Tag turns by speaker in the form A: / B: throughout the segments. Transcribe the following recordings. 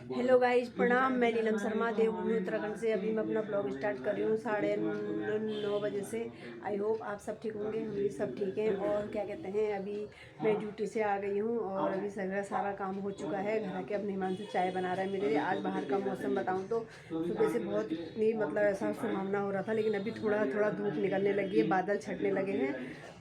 A: Hello guys, प्रणाम। मैं नीलम शर्मा देवभूमि उत्तराखंड से अभी मैं अपना ब्लॉग स्टार्ट कर रही हूँ 9:30 बजे से। आई होप आप सब ठीक होंगे, हम भी सब ठीक हैं। और क्या कहते हैं, अभी मैं ड्यूटी से आ गई हूँ और अभी सारा काम हो चुका है घर के। अब हिमांशु चाय बना रहा है मेरे लिए। आज बाहर का मौसम बताऊँ तो सुबह से बहुत इतनी मतलब ऐसा सुहावना हो रहा था, लेकिन अभी थोड़ा थोड़ा धूप निकलने लगी है, बादल छटने लगे हैं।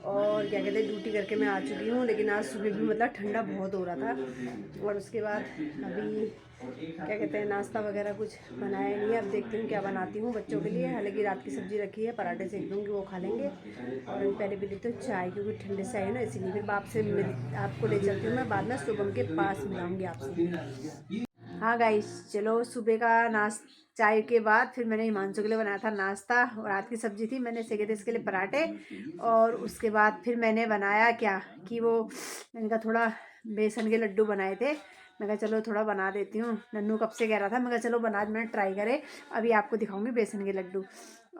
A: और क्या कहते हैं, ड्यूटी करके मैं आ चुकी हूँ, लेकिन आज सुबह भी मतलब ठंडा बहुत हो रहा था। और उसके बाद अभी क्या कहते हैं, नाश्ता वगैरह कुछ बनाया नहीं है। अब देखती हूँ क्या बनाती हूँ बच्चों के लिए। हालांकि रात की सब्जी रखी है, पराठे सेक दूँगी, वो खा लेंगे। और अभी पहले भी लेते चाय, क्योंकि ठंडे से आई ना, इसीलिए फिर आपको ले चलती हूँ मैं बाद में, शुभम के पास मिलाऊंगी आपसे। हाँ गाइस, चलो सुबह का नाश्ता चाय के बाद फिर मैंने हिमांशु के लिए बनाया था नाश्ता, और रात की सब्जी थी, मैंने सेके थे इसके लिए पराठे। और उसके बाद फिर मैंने बनाया क्या कि वो, मैंने कहा थोड़ा बेसन के लड्डू बनाए थे। मैं कहा चलो थोड़ा बना देती हूँ, नन्नू कब से कह रहा था, मैं कहा चलो बना, मैंने ट्राई करे। अभी आपको दिखाऊंगी बेसन के लड्डू।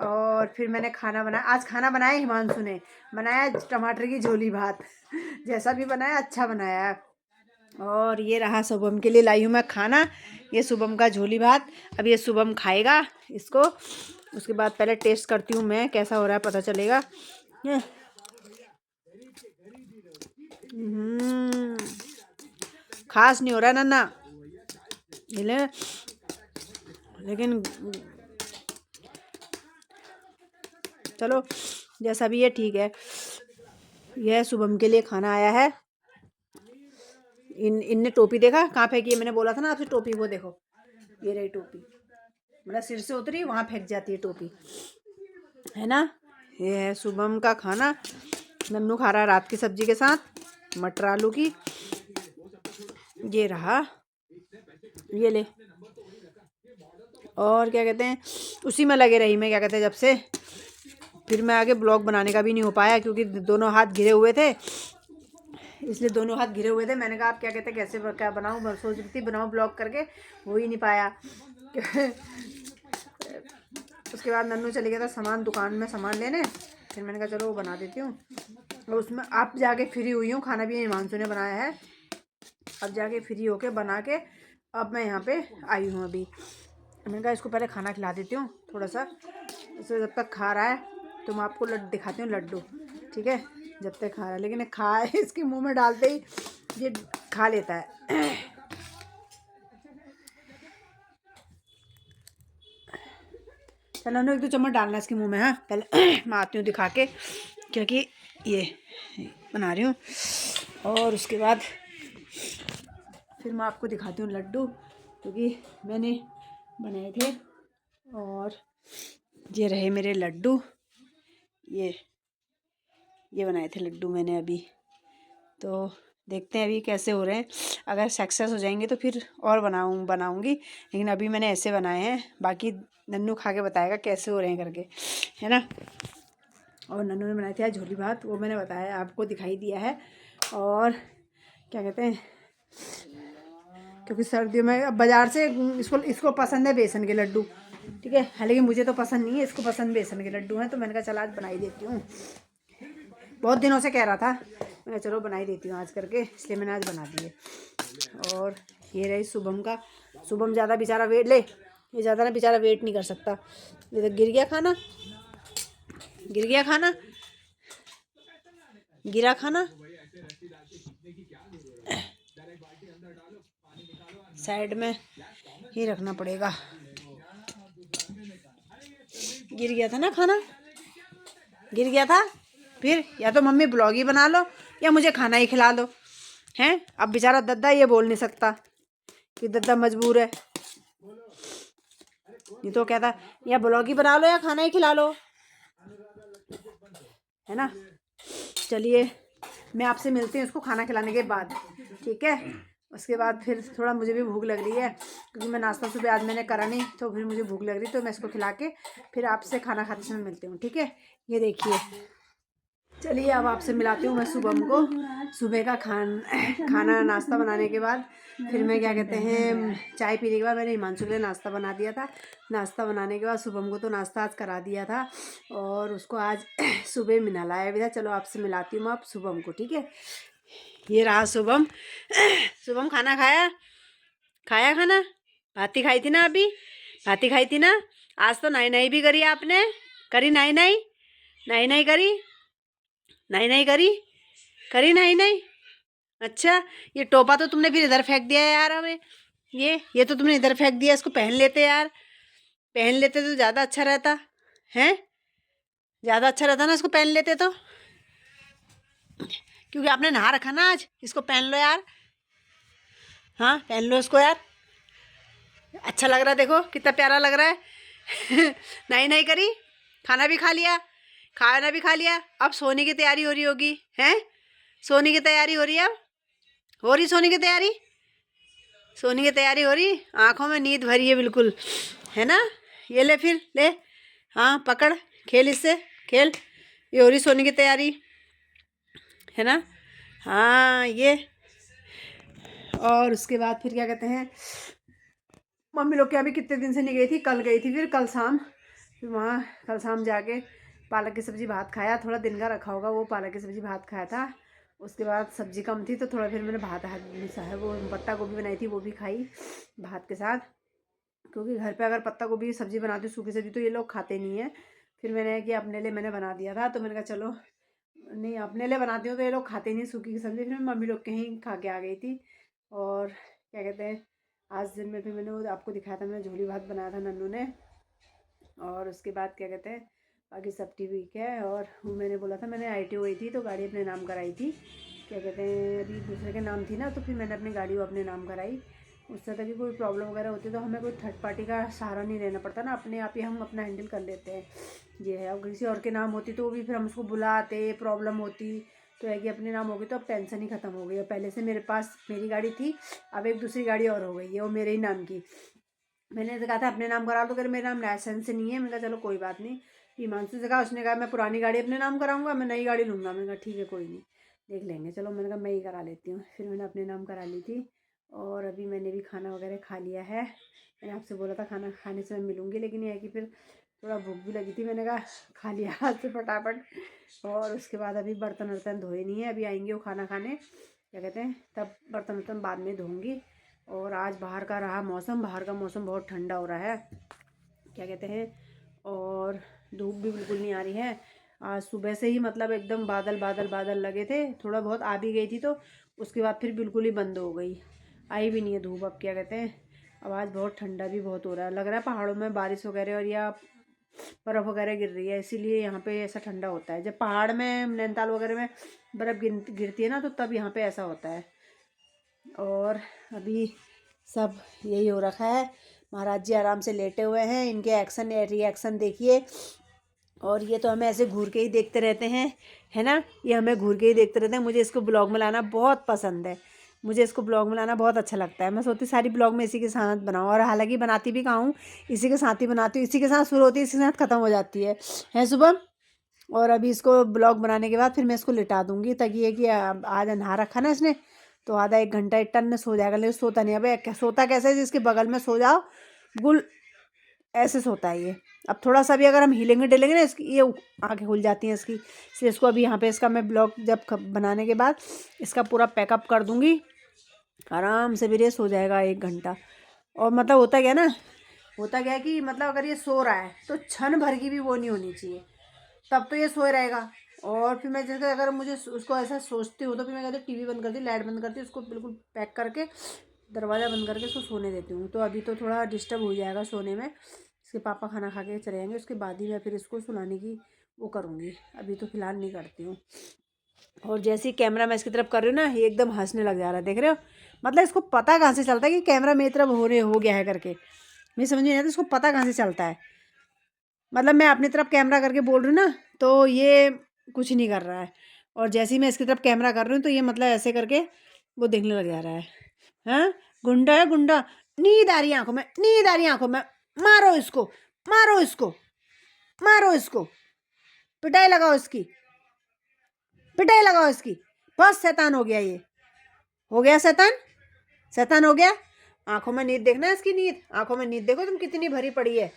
A: और फिर मैंने खाना बनाया, आज खाना बनाया हिमांशु ने, बनाया टमाटर की झोली भात। जैसा भी बनाया अच्छा बनाया। और ये रहा शुभम के लिए लाई हूँ मैं खाना, ये शुभम का झोली भात। अब ये शुभम खाएगा इसको, उसके बाद पहले टेस्ट करती हूँ मैं कैसा हो रहा है, पता चलेगा। हम्म, खास नहीं हो रहा है नन्ना ये ले, लेकिन चलो जैसा भी है ठीक है। यह शुभम के लिए खाना आया है। इनने टोपी देखा कहाँ फेंकी है, मैंने बोला था ना आपसे टोपी, वो देखो ये रही टोपी, मतलब सिर से उतरी वहाँ फेंक जाती है टोपी, है ना। ये है शुभम का खाना। नन्नू खा रहा है रात की सब्जी के साथ मटर आलू की। ये रहा, ये ले। और क्या कहते हैं, उसी में लगे रही मैं, क्या कहते हैं, जब से फिर मैं आगे ब्लॉग बनाने का भी नहीं हो पाया, क्योंकि दोनों हाथ घिरे हुए थे, इसलिए दोनों हाथ घिरे हुए थे। मैंने कहा आप क्या कहते हैं, कैसे क्या बनाऊँ, मैं सोच रही थी बनाऊँ ब्लॉग करके, हो ही नहीं पाया। उसके बाद नन्नू चले गया था दुकान में सामान लेने, फिर मैंने कहा चलो वो बना देती हूँ। और उसमें अब जाके फ्री हुई हूँ, खाना भी हिमांशु ने बनाया है। अब जाके फ्री होके बना के अब मैं यहाँ पे आई हूँ अभी। मैंने कहा इसको पहले खाना खिला देती हूँ थोड़ा सा, इसे जब तक खा रहा है तो मैं आपको दिखाती हूँ लड्डू, ठीक है। जब तक खा रहा है, लेकिन खा इसके मुंह में डालते ही ये खा लेता है। चलो एक दो चम्मच डालना इसके मुंह में, हाँ पहले मैं आती हूँ दिखा के, क्योंकि ये बना रही हूँ। और उसके बाद फिर मैं आपको दिखाती हूँ लड्डू, क्योंकि मैंने बनाए थे। और ये रहे मेरे लड्डू, ये बनाए थे लड्डू मैंने अभी। तो देखते हैं अभी कैसे हो रहे हैं, अगर सक्सेस हो जाएंगे तो फिर और बनाऊंगी, लेकिन अभी मैंने ऐसे बनाए हैं। बाकी नन्नू खा के बताएगा कैसे हो रहे हैं करके, है ना। और नन्नू ने बनाए थे आज झोली भात, वो मैंने बताया आपको, दिखाई दिया है। और क्या कहते हैं, क्योंकि सर्दियों में अब बाज़ार से इसको पसंद है बेसन के लड्डू, ठीक है। हालांकि मुझे तो पसंद नहीं है, इसको पसंद बेसन के लड्डू हैं, तो मैंने कहा चल आज बना ही देती हूँ। बहुत दिनों से कह रहा था, मैं चलो बना ही देती हूँ आज करके, इसलिए मैंने आज बना दिए। और ये रही शुभम का, शुभम ज़्यादा बेचारा वेट ले, ये ज़्यादा ना बेचारा वेट नहीं कर सकता। ये तो गिर गया खाना, गिर गया खाना, गिरा खाना, साइड में ही रखना पड़ेगा। गिर गया था ना खाना, गिर गया था। फिर या तो मम्मी ब्लॉग ही बना लो या मुझे खाना ही खिला दो, हैं। अब बेचारा दद्दा ये बोल नहीं सकता कि दद्दा मजबूर है, नहीं तो कहता या ब्लॉग ही बना लो या खाना ही खिला लो, है ना। चलिए मैं आपसे मिलती हूँ इसको खाना खिलाने के बाद, ठीक है। उसके बाद फिर थोड़ा मुझे भी भूख लग रही है, क्योंकि मैं नाश्ता सुबह आज मैंने करा नहीं, तो फिर मुझे भूख लग रही, तो मैं इसको खिला के फिर आपसे खाना खाते समय मिलती हूँ, ठीक है। ये देखिए, चलिए अब आपसे मिलाती हूँ मैं शुभम को। सुबह का खाना नाश्ता बनाने के बाद फिर मैं क्या कहते हैं, चाय पीने के बाद मैंने हिमांशु के लिए नाश्ता बना दिया था। नाश्ता बनाने के बाद शुभम को तो नाश्ता आज करा दिया था, और उसको आज सुबह में नहलाया भी था। चलो आपसे मिलाती हूँ मैं आप शुभम को, ठीक है। ये रहा शुभम। शुभम खाना खाया, खाया खाना, भाती खाई थी ना अभी, भाती खाई थी ना। आज तो नाई नाई भी करी आपने, करी नाई नाई, नाई नाई करी, नाई नाई करी, करी नाई नाई। अच्छा, ये टोपा तो तुमने फिर इधर फेंक दिया यार हमें। ये तो तुमने इधर फेंक दिया, इसको पहन लेते यार, पहन लेते तो ज़्यादा अच्छा रहता है, ज़्यादा अच्छा रहता ना इसको पहन लेते तो। क्योंकि आपने नहा रखा ना आज, इसको पहन लो यार। हाँ पहन लो इसको यार, अच्छा लग रहा है, देखो कितना प्यारा लग रहा है। नहीं नहीं करी, खाना भी खा लिया, खाना भी खा लिया, अब सोने की तैयारी हो रही होगी, हैं? सोने की तैयारी हो रही है, अब हो रही सोने की तैयारी, सोने की तैयारी हो रही, आंखों में नींद भरी है बिल्कुल, है ना? ये ले फिर ले, हाँ पकड़, खेल इससे, खेल, ये हो रही सोने की तैयारी, है ना? हाँ ये, और उसके बाद फिर क्या कहते हैं, मम्मी लोग के अभी कितने दिन से नहीं गई थी, कल गई थी, फिर कल शाम, फिर वहाँ कल शाम जाके पालक की सब्ज़ी भात खाया, थोड़ा दिन का रखा होगा वो पालक की सब्ज़ी भात खाया था। उसके बाद सब्ज़ी कम थी तो थोड़ा फिर मैंने भात वो पत्ता गोभी बनाई थी वो भी खाई भात के साथ, क्योंकि घर पे अगर पत्ता गोभी की सब्ज़ी बनाती हूँ सूखी सब्ज़ी तो ये लोग खाते नहीं है। फिर मैंने कि अपने लिए मैंने बना दिया था, तो मैंने कहा चलो, नहीं अपने लिए बनाती हूँ तो ये लोग खाते नहीं सूखी की सब्ज़ी, फिर मम्मी लोग के ही खा के आ गई थी। और क्या कहते हैं, आज दिन में भी मैंने वो आपको दिखाया था, मैंने झोली भात बनाया था नन्नू ने। और उसके बाद क्या कहते हैं, बाकी सब ठीक है। और मैंने बोला था, मैंने ITO हुई थी तो गाड़ी अपने नाम कराई थी, क्या कहते हैं, अभी दूसरे के नाम थी ना, तो फिर मैंने अपनी गाड़ी वो अपने नाम कराई। उससे तक कि कोई प्रॉब्लम वगैरह होती है तो हमें कोई थर्ड पार्टी का सहारा नहीं लेना पड़ता ना, अपने आप ही हम अपना हैंडल कर लेते हैं। ये है, अब किसी और के नाम होती तो वो भी फिर हम उसको बुलाते, प्रॉब्लम होती, तो है कि अपने नाम होगी तो अब टेंशन ही ख़त्म हो गई। और पहले से मेरे पास मेरी गाड़ी थी, अब एक दूसरी गाड़ी और हो गई है वो मेरे ही नाम की। मैंने तो कहा था अपने नाम करा, तो कर मेरा नाम लाइसेंस से नहीं है। मैंने कहा चलो कोई बात नहीं। हिमांशु से कहा, उसने कहा मैं पुरानी गाड़ी अपने नाम कराऊंगा, मैं नई गाड़ी लूँगा। मैंने कहा ठीक है कोई नहीं, देख लेंगे, चलो मैंने कहा मैं ही करा लेती हूँ। फिर मैंने अपने नाम करा ली थी। और अभी मैंने भी खाना वगैरह खा लिया है। मैंने आपसे बोला था खाना खाने से मैं मिलूँगी, लेकिन यह है कि फिर थोड़ा भूख भी लगी थी, मैंने कहा खा लिया हाथ से फटाफट। और उसके बाद अभी बर्तन वर्तन धोए नहीं है, अभी आएंगे वो खाना खाने, क्या कहते हैं, तब बर्तन वर्तन बाद में धोऊँगी। और आज बाहर का रहा मौसम, बाहर का मौसम बहुत ठंडा हो रहा है, क्या कहते हैं, और धूप भी बिल्कुल नहीं आ रही है। आज सुबह से ही मतलब एकदम बादल बादल बादल लगे थे, थोड़ा बहुत आ भी गई थी तो उसके बाद फिर बिल्कुल ही बंद हो गई, आई भी नहीं है धूप अब, क्या कहते हैं। अब आज बहुत ठंडा भी बहुत हो रहा है, लग रहा है पहाड़ों में बारिश वगैरह और या बर्फ़ वगैरह गिर रही है, इसीलिए यहाँ पे ऐसा ठंडा होता है। जब पहाड़ में नैनीताल वगैरह में बर्फ़ गिरती है ना, तो तब यहाँ पे ऐसा होता है। और अभी सब यही हो रखा है, महाराज जी आराम से लेटे हुए हैं, इनके एक्शन रिएक्शन देखिए। और ये तो हमें ऐसे घूर के ही देखते रहते हैं, है ना, ये हमें घूर के ही देखते रहते हैं। मुझे इसको ब्लॉग में लाना बहुत पसंद है, मुझे इसको ब्लॉग में लाना बहुत अच्छा लगता है। मैं सोचती सारी ब्लॉग में इसी के साथ बनाऊँ, और हालांकि बनाती भी कहाँ हूँ, इसी के साथ ही बनाती हूँ, इसी के साथ शुरू होती है, इसी के साथ ख़त्म हो जाती है सुबह। और अभी इसको ब्लॉग बनाने के बाद फिर मैं इसको लिटा दूँगी, ताकि ये कि आज नहा रखा ना इसने, तो आधा एक घंटा एक टन में सो जाएगा, लेकिन सोता नहीं है। अब सोता कैसे है, जिसके बगल में सो जाओ गुल, ऐसे सोता है ये। अब थोड़ा सा भी अगर हम हिलेंगे डलेंगे ना, इसकी ये आँखें खुल जाती हैं इसकी। इसलिए इसको अभी यहाँ पे इसका मैं ब्लॉग जब बनाने के बाद इसका पूरा पैकअप कर दूँगी, आराम से फिर ये सो जाएगा 1 घंटा। और मतलब होता क्या ना, होता क्या है कि मतलब अगर ये सो रहा है तो क्षण भर की भी वो नहीं होनी चाहिए, तब तो ये सोए रहेगा। और फिर मैं जैसे अगर मुझे उसको ऐसा सोचती हूँ तो फिर मैं कहती हूँ टीवी बंद कर दी, लाइट बंद करती, उसको बिल्कुल पैक करके दरवाज़ा बंद करके उसको सोने देती हूँ। तो अभी तो थोड़ा डिस्टर्ब हो जाएगा सोने में, इसके पापा खाना खा के चले जाएंगे, उसके बाद ही मैं फिर इसको सुलाने की वो करूँगी, अभी तो फ़िलहाल नहीं करती हूँ। और जैसे ही कैमरा मैं इसकी तरफ कर रही हूँ ना, ये एकदम हंसने लग जा रहा है, देख रहे हो, मतलब इसको पता कहाँ से चलता है कि कैमरा मेरी तरफ हो गया है करके, मुझे समझ नहीं आता इसको पता कहाँ से चलता है। मतलब मैं अपनी तरफ कैमरा करके बोल रही हूँ ना, तो ये कुछ नहीं कर रहा है, और जैसे ही मैं इसकी तरफ कैमरा कर रही हूँ तो ये मतलब ऐसे करके वो देखने लग जा रहा है। हाँ, गुंडा है गुंडा, नींद आ रही है आंखों में, नींद आ रही है आंखों में, मारो इसको, मारो इसको, मारो इसको, पिटाई लगाओ इसकी, पिटाई लगाओ इसकी। बस शैतान हो गया ये, हो गया शैतान, शैतान हो गया। आंखों में नींद देखना है इसकी, नींद आंखों में नींद देखो तुम कितनी भरी पड़ी है।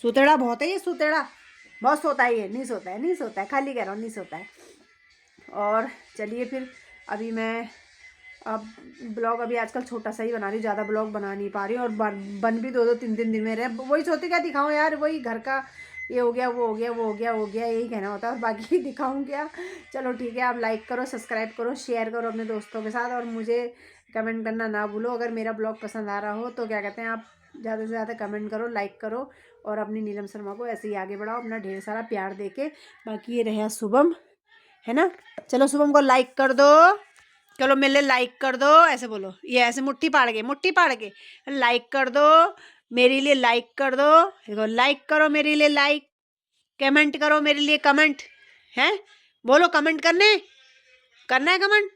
A: सुतेड़ा बहुत है ये, सुतेड़ा बहुत सोता है ये, नहीं सोता है, नहीं सोता है, खाली कह रहा हूँ नहीं सोता है। और चलिए फिर अभी मैं अब ब्लॉग अभी आजकल छोटा सा ही बना रही हूँ, ज़्यादा ब्लॉग बना नहीं पा रही हूँ, और बन भी 2-2 3 दिन में रहे। वही सोचती क्या दिखाऊँ यार, वही घर का ये हो गया, वो हो गया, वो हो गया, वो हो गया, यही कहना होता है, और बाकी दिखाऊँ क्या। चलो ठीक है, आप लाइक करो, सब्सक्राइब करो, शेयर करो अपने दोस्तों के साथ, और मुझे कमेंट करना ना भूलो। अगर मेरा ब्लॉग पसंद आ रहा हो तो क्या कहते हैं, आप ज़्यादा से ज़्यादा कमेंट करो, लाइक करो, और अपनी नीलम शर्मा को ऐसे ही आगे बढ़ाओ, अपना ढेर सारा प्यार देके। बाकी ये रहा शुभम, है ना। चलो शुभम को लाइक कर दो, चलो मेरे लिए लाइक कर दो, ऐसे बोलो, ये ऐसे मुट्ठी पाड़ के लाइक कर दो, मेरे लिए लाइक कर दो, देखो लाइक करो मेरे लिए, लाइक, कमेंट करो मेरे लिए, कमेंट है, बोलो कमेंट करना है कमेंट,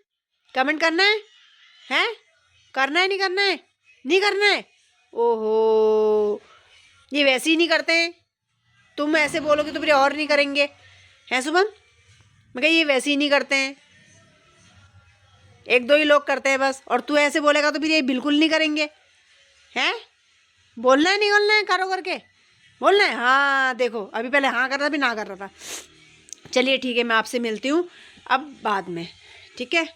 A: कमेंट करना है, करना है नहीं करना है, नहीं करना है। ओहो, ये वैसे ही नहीं करते हैं, तुम ऐसे बोलोगे तो फिर और नहीं करेंगे, हैं शुभम। मैं कहा ये वैसे ही नहीं करते हैं, 1-2 ही लोग करते हैं बस, और तू ऐसे बोलेगा तो फिर ये बिल्कुल नहीं करेंगे, हैं। बोलना है नहीं बोलना है, करो करके बोलना है। हाँ देखो, अभी पहले हाँ कर रहा था, अभी ना कर रहा था। चलिए ठीक है, मैं आपसे मिलती हूँ अब बाद में, ठीक है।